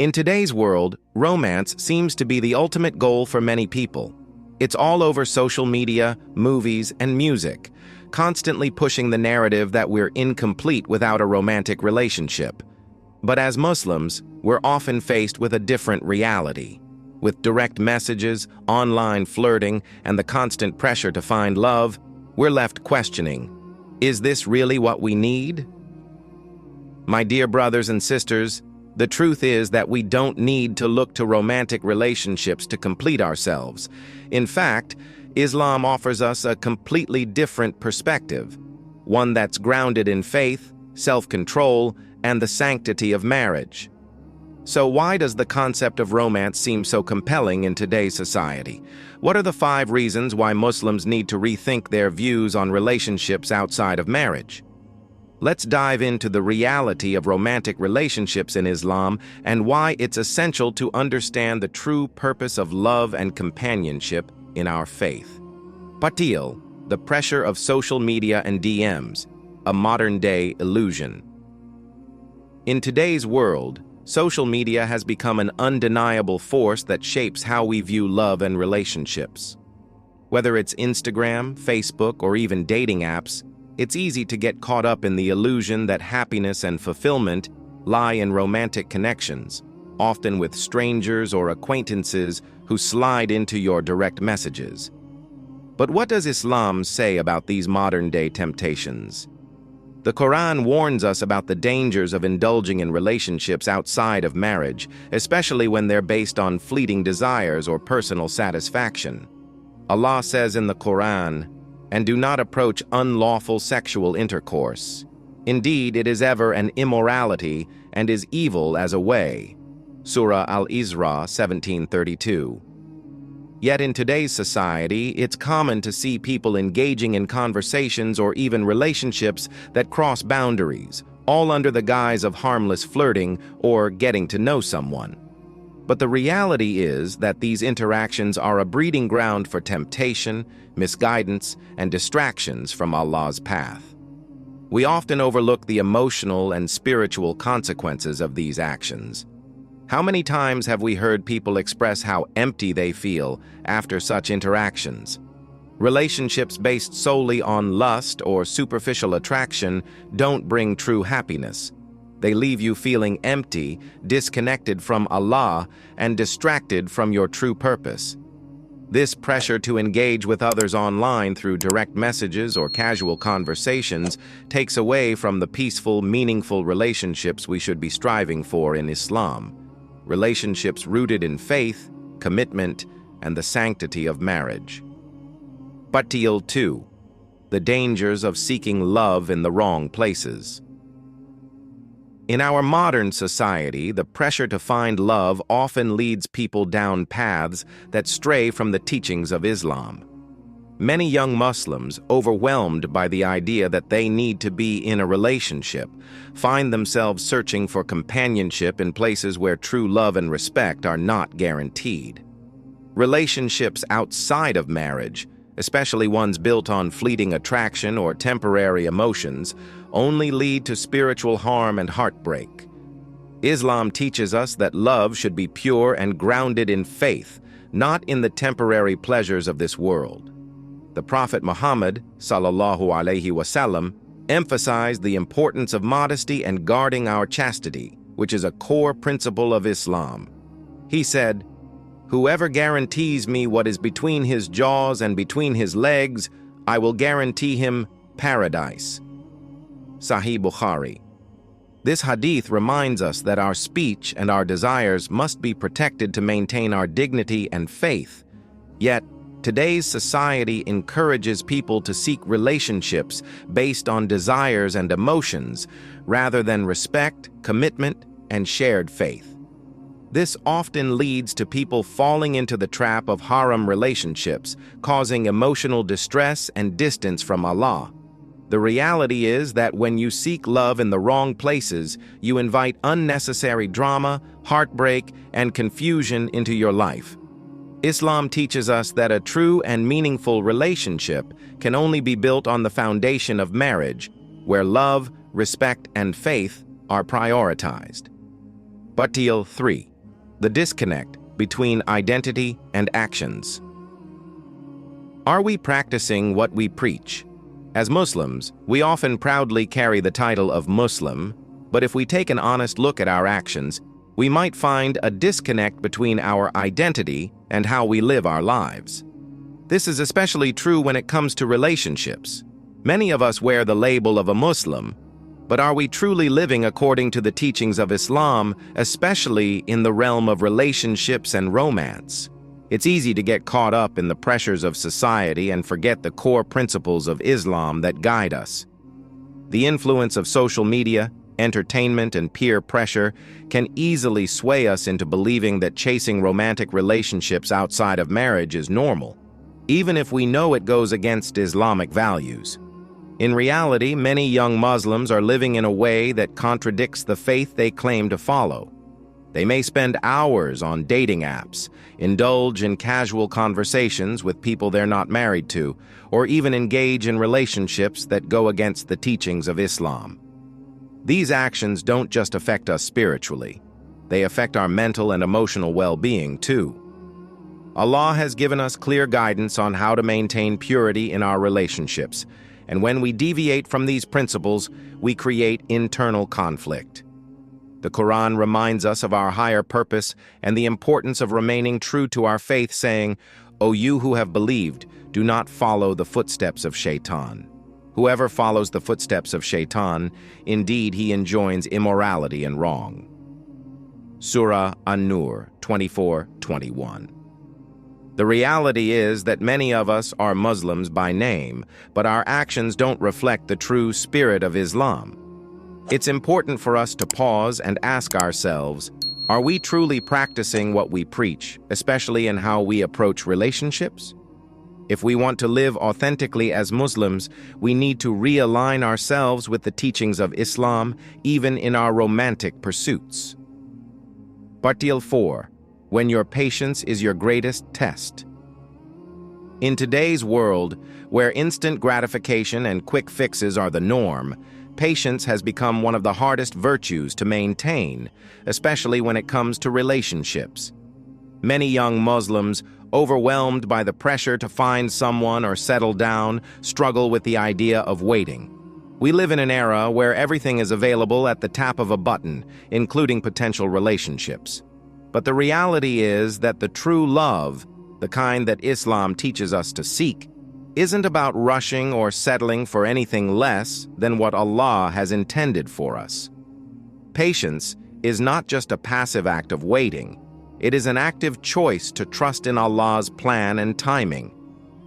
In today's world, romance seems to be the ultimate goal for many people. It's all over social media, movies, and music, constantly pushing the narrative that we're incomplete without a romantic relationship. But as Muslims, we're often faced with a different reality. With direct messages, online flirting, and the constant pressure to find love, we're left questioning, is this really what we need? My dear brothers and sisters, the truth is that we don't need to look to romantic relationships to complete ourselves. In fact, Islam offers us a completely different perspective, one that's grounded in faith, self-control, and the sanctity of marriage. So why does the concept of romance seem so compelling in today's society? What are the 5 reasons why Muslims need to rethink their views on relationships outside of marriage? Let's dive into the reality of romantic relationships in Islam and why it's essential to understand the true purpose of love and companionship in our faith. Patil, the pressure of social media and DMs, a modern-day illusion. In today's world, social media has become an undeniable force that shapes how we view love and relationships. Whether it's Instagram, Facebook, or even dating apps, it's easy to get caught up in the illusion that happiness and fulfillment lie in romantic connections, often with strangers or acquaintances who slide into your direct messages. But what does Islam say about these modern-day temptations? The Quran warns us about the dangers of indulging in relationships outside of marriage, especially when they're based on fleeting desires or personal satisfaction. Allah says in the Quran, "And do not approach unlawful sexual intercourse. Indeed, it is ever an immorality and is evil as a way." Surah Al-Isra 17:32. Yet in today's society, it's common to see people engaging in conversations or even relationships that cross boundaries, all under the guise of harmless flirting or getting to know someone. But the reality is that these interactions are a breeding ground for temptation, misguidance, and distractions from Allah's path. We often overlook the emotional and spiritual consequences of these actions. How many times have we heard people express how empty they feel after such interactions? Relationships based solely on lust or superficial attraction don't bring true happiness. They leave you feeling empty, disconnected from Allah, and distracted from your true purpose. This pressure to engage with others online through direct messages or casual conversations takes away from the peaceful, meaningful relationships we should be striving for in Islam. Relationships rooted in faith, commitment, and the sanctity of marriage. Patil 2. The dangers of seeking love in the wrong places. In our modern society, the pressure to find love often leads people down paths that stray from the teachings of Islam. Many young Muslims, overwhelmed by the idea that they need to be in a relationship, find themselves searching for companionship in places where true love and respect are not guaranteed. Relationships outside of marriage, especially ones built on fleeting attraction or temporary emotions, only lead to spiritual harm and heartbreak. Islam teaches us that love should be pure and grounded in faith, not in the temporary pleasures of this world. The Prophet Muhammad, sallallahu alaihi wasallam, emphasized the importance of modesty and guarding our chastity, which is a core principle of Islam. He said, "Whoever guarantees me what is between his jaws and between his legs, I will guarantee him paradise." Sahih Bukhari. This hadith reminds us that our speech and our desires must be protected to maintain our dignity and faith. Yet, today's society encourages people to seek relationships based on desires and emotions rather than respect, commitment, and shared faith. This often leads to people falling into the trap of haram relationships, causing emotional distress and distance from Allah. The reality is that when you seek love in the wrong places, you invite unnecessary drama, heartbreak, and confusion into your life. Islam teaches us that a true and meaningful relationship can only be built on the foundation of marriage, where love, respect, and faith are prioritized. Batil 3. The disconnect between identity and actions. Are we practicing what we preach? As Muslims, we often proudly carry the title of Muslim, but if we take an honest look at our actions, we might find a disconnect between our identity and how we live our lives. This is especially true when it comes to relationships. Many of us wear the label of a Muslim, but are we truly living according to the teachings of Islam, especially in the realm of relationships and romance? It's easy to get caught up in the pressures of society and forget the core principles of Islam that guide us. The influence of social media, entertainment, and peer pressure can easily sway us into believing that chasing romantic relationships outside of marriage is normal, even if we know it goes against Islamic values. In reality, many young Muslims are living in a way that contradicts the faith they claim to follow. They may spend hours on dating apps, indulge in casual conversations with people they're not married to, or even engage in relationships that go against the teachings of Islam. These actions don't just affect us spiritually. They affect our mental and emotional well-being too. Allah has given us clear guidance on how to maintain purity in our relationships, and when we deviate from these principles, we create internal conflict. The Quran reminds us of our higher purpose and the importance of remaining true to our faith, saying, "O you who have believed, do not follow the footsteps of Shaitan. Whoever follows the footsteps of Shaitan, indeed he enjoins immorality and wrong." Surah An-Naba 24:21. The reality is that many of us are Muslims by name, but our actions don't reflect the true spirit of Islam. It's important for us to pause and ask ourselves, are we truly practicing what we preach, especially in how we approach relationships? If we want to live authentically as Muslims, we need to realign ourselves with the teachings of Islam, even in our romantic pursuits. Batil 4. When your patience is your greatest test. In today's world, where instant gratification and quick fixes are the norm, patience has become one of the hardest virtues to maintain, especially when it comes to relationships. Many young Muslims, overwhelmed by the pressure to find someone or settle down, struggle with the idea of waiting. We live in an era where everything is available at the tap of a button, including potential relationships. But the reality is that the true love, the kind that Islam teaches us to seek, isn't about rushing or settling for anything less than what Allah has intended for us. Patience is not just a passive act of waiting. It is an active choice to trust in Allah's plan and timing.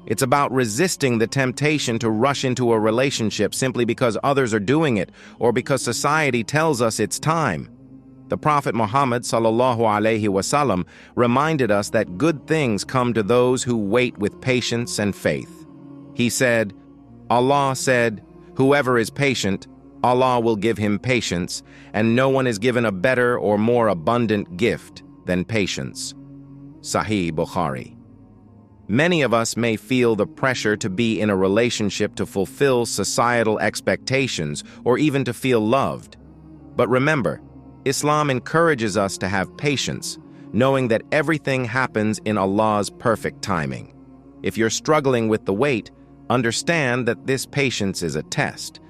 It's about resisting the temptation to rush into a relationship simply because others are doing it or because society tells us it's time. The Prophet Muhammad ﷺ reminded us that good things come to those who wait with patience and faith. He said, Allah said, "Whoever is patient, Allah will give him patience, and no one is given a better or more abundant gift than patience." Sahih Bukhari. Many of us may feel the pressure to be in a relationship to fulfill societal expectations or even to feel loved. But remember, Islam encourages us to have patience, knowing that everything happens in Allah's perfect timing. If you're struggling with the wait, understand that this patience is a test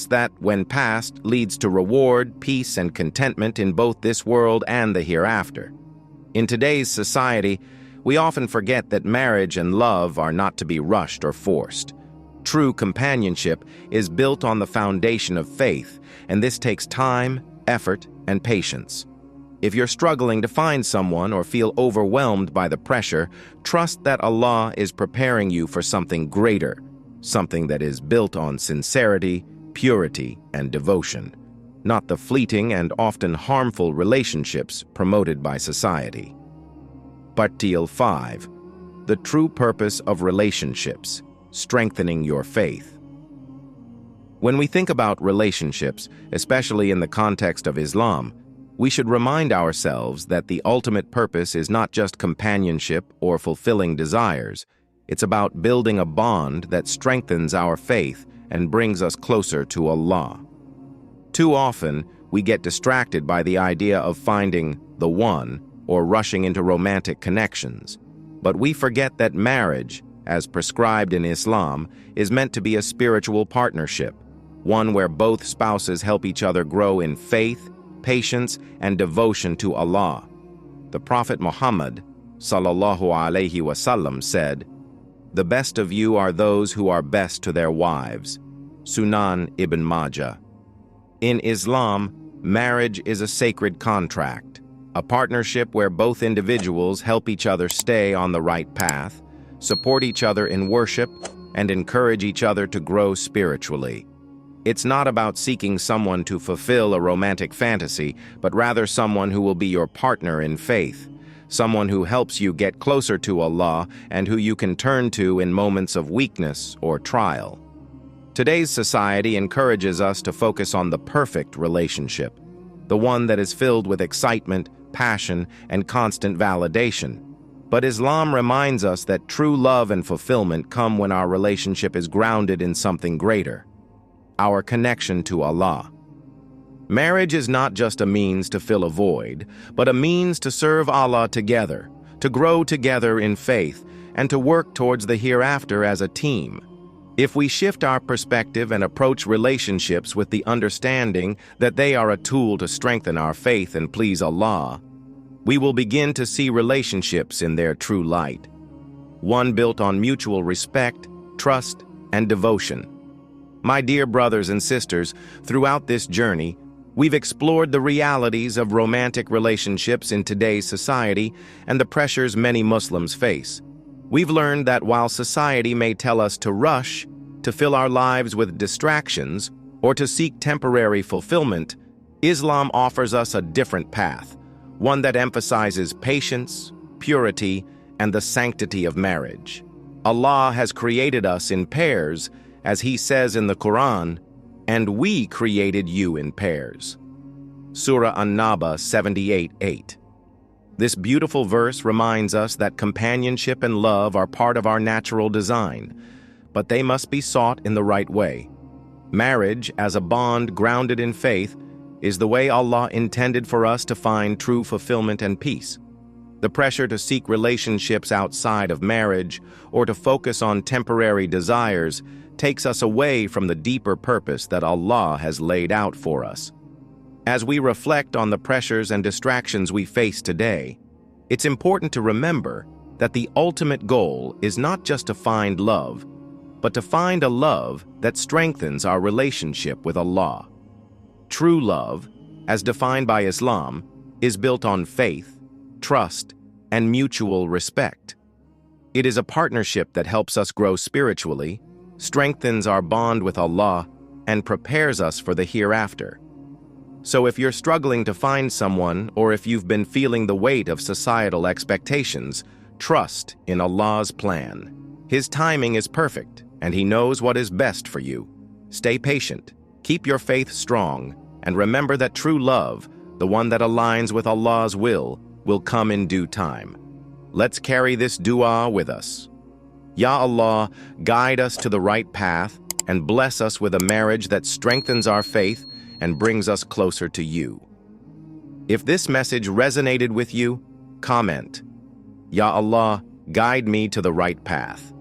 that, when passed, leads to reward, peace, and contentment in both this world and the hereafter. In today's society, we often forget that marriage and love are not to be rushed or forced. True companionship is built on the foundation of faith, and this takes time, effort, and patience. If you're struggling to find someone or feel overwhelmed by the pressure, trust that Allah is preparing you for something greater, something that is built on sincerity, purity, and devotion, not the fleeting and often harmful relationships promoted by society. Batil 5. The true purpose of relationships, strengthening your faith. When we think about relationships, especially in the context of Islam, we should remind ourselves that the ultimate purpose is not just companionship or fulfilling desires. It's about building a bond that strengthens our faith and brings us closer to Allah. Too often, we get distracted by the idea of finding the one or rushing into romantic connections. But we forget that marriage, as prescribed in Islam, is meant to be a spiritual partnership, one where both spouses help each other grow in faith, patience, and devotion to Allah. The Prophet Muhammad, sallallahu alaihi wasallam, said, "The best of you are those who are best to their wives." Sunan Ibn Majah. In Islam, marriage is a sacred contract, a partnership where both individuals help each other stay on the right path, support each other in worship, and encourage each other to grow spiritually. It's not about seeking someone to fulfill a romantic fantasy, but rather someone who will be your partner in faith, someone who helps you get closer to Allah and who you can turn to in moments of weakness or trial. Today's society encourages us to focus on the perfect relationship, the one that is filled with excitement, passion, and constant validation. But Islam reminds us that true love and fulfillment come when our relationship is grounded in something greater, our connection to Allah. Marriage is not just a means to fill a void, but a means to serve Allah together, to grow together in faith, and to work towards the hereafter as a team. If we shift our perspective and approach relationships with the understanding that they are a tool to strengthen our faith and please Allah, we will begin to see relationships in their true light, one built on mutual respect, trust, and devotion. My dear brothers and sisters, throughout this journey, we've explored the realities of romantic relationships in today's society and the pressures many Muslims face. We've learned that while society may tell us to rush, to fill our lives with distractions, or to seek temporary fulfillment, Islam offers us a different path, one that emphasizes patience, purity, and the sanctity of marriage. Allah has created us in pairs, as He says in the Quran, "And we created you in pairs." Surah An-Naba 78:8. This beautiful verse reminds us that companionship and love are part of our natural design, but they must be sought in the right way. Marriage, as a bond grounded in faith, is the way Allah intended for us to find true fulfillment and peace. The pressure to seek relationships outside of marriage or to focus on temporary desires takes us away from the deeper purpose that Allah has laid out for us. As we reflect on the pressures and distractions we face today, it's important to remember that the ultimate goal is not just to find love, but to find a love that strengthens our relationship with Allah. True love, as defined by Islam, is built on faith, trust, and mutual respect. It is a partnership that helps us grow spiritually, strengthens our bond with Allah, and prepares us for the hereafter. So if you're struggling to find someone, or if you've been feeling the weight of societal expectations, trust in Allah's plan. His timing is perfect, and He knows what is best for you. Stay patient, keep your faith strong, and remember that true love, the one that aligns with Allah's will come in due time. Let's carry this dua with us. Ya Allah, guide us to the right path and bless us with a marriage that strengthens our faith and brings us closer to you. If this message resonated with you, comment, Ya Allah, guide me to the right path.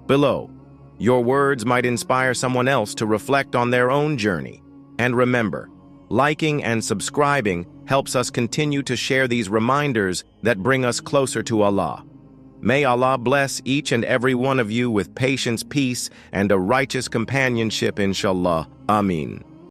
Below, your words might inspire someone else to reflect on their own journey. And remember, liking and subscribing helps us continue to share these reminders that bring us closer to Allah. May Allah bless each and every one of you with patience, peace, and a righteous companionship, inshallah. Ameen.